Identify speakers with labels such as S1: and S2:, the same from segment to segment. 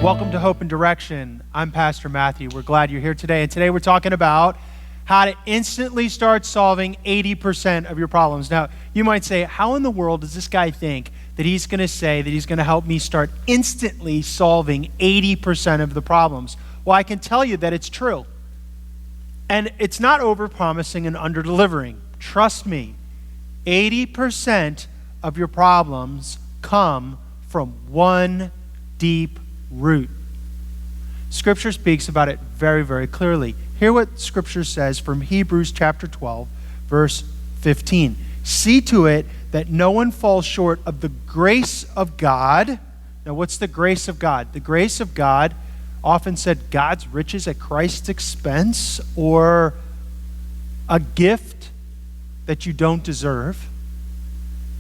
S1: Welcome to Hope and Direction. I'm Pastor Matthew. We're glad you're here today. And today we're talking about how to instantly start solving 80% of your problems. Now, you might say, how in the world does this guy think that he's going to say that he's going to help me start instantly solving 80% of the problems? Well, I can tell you that it's true. And it's not over-promising and under-delivering. Trust me, 80% of your problems come from one deep root. Scripture speaks about it very, very clearly. Hear what Scripture says from Hebrews chapter 12, verse 15. See to it that no one falls short of the grace of God. Now, what's the grace of God? The grace of God, often said God's riches at Christ's expense, or a gift that you don't deserve.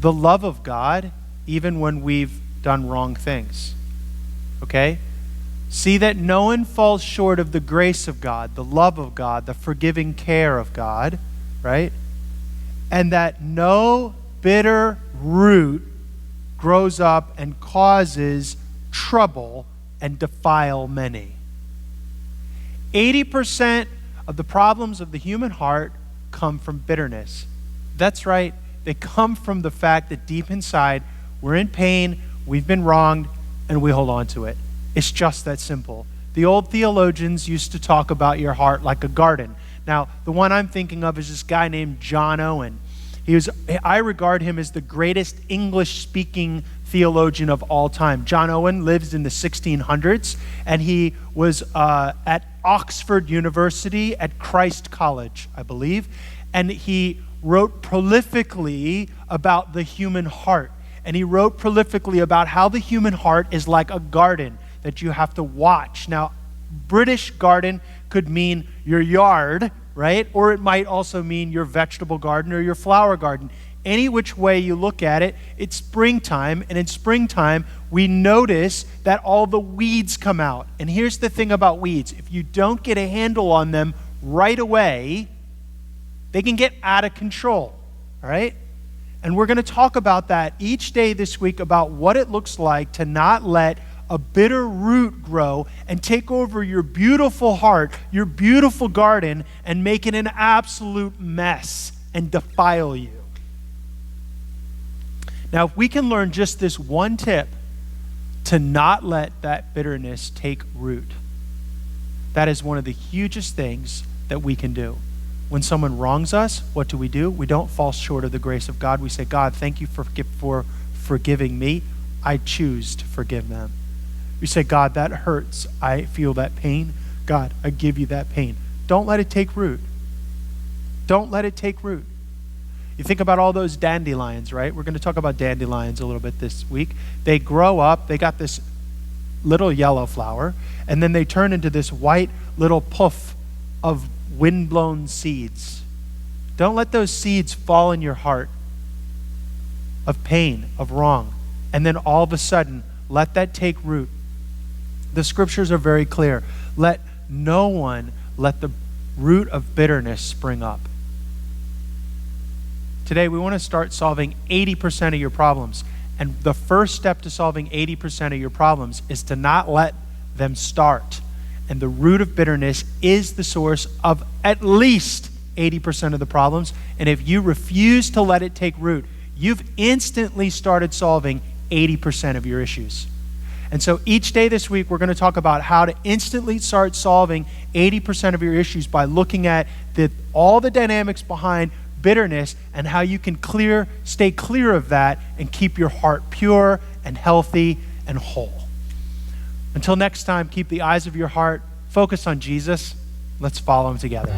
S1: The love of God, even when we've done wrong things. Okay? See that no one falls short of the grace of God, the love of God, the forgiving care of God, right? And that no bitter root grows up and causes trouble and defile many. 80% of the problems of the human heart come from bitterness. That's right. They come from the fact that deep inside, we're in pain, we've been wronged, and we hold on to it. It's just that simple. The old theologians used to talk about your heart like a garden. Now, the one I'm thinking of is this guy named John Owen. I regard him as the greatest English-speaking theologian of all time. John Owen lives in the 1600s, and he was at Oxford University at Christ College, I believe, and he wrote prolifically about the human heart. And he wrote prolifically about how the human heart is like a garden that you have to watch. Now, British garden could mean your yard, right? Or it might also mean your vegetable garden or your flower garden. Any which way you look at it, it's springtime. And in springtime, we notice that all the weeds come out. And here's the thing about weeds. If you don't get a handle on them right away, they can get out of control, all right? And we're going to talk about that each day this week, about what it looks like to not let a bitter root grow and take over your beautiful heart, your beautiful garden, and make it an absolute mess and defile you. Now, if we can learn just this one tip to not let that bitterness take root, that is one of the hugest things that we can do. When someone wrongs us, what do? We don't fall short of the grace of God. We say, God, thank you for forgiving me. I choose to forgive them. We say, God, that hurts. I feel that pain. God, I give you that pain. Don't let it take root. Don't let it take root. You think about all those dandelions, right? We're going to talk about dandelions a little bit this week. They grow up. They got this little yellow flower, and then they turn into this white little puff of windblown seeds. Don't let those seeds fall in your heart of pain, of wrong, and then all of a sudden, let that take root. The scriptures are very clear. Let no one let the root of bitterness spring up. Today, we want to start solving 80% of your problems. And the first step to solving 80% of your problems is to not let them start. And the root of bitterness is the source of at least 80% of the problems. And if you refuse to let it take root, you've instantly started solving 80% of your issues. And so each day this week, we're going to talk about how to instantly start solving 80% of your issues by looking at all the dynamics behind bitterness and how you can stay clear of that and keep your heart pure and healthy and whole. Until next time, keep the eyes of your heart focused on Jesus. Let's follow him together.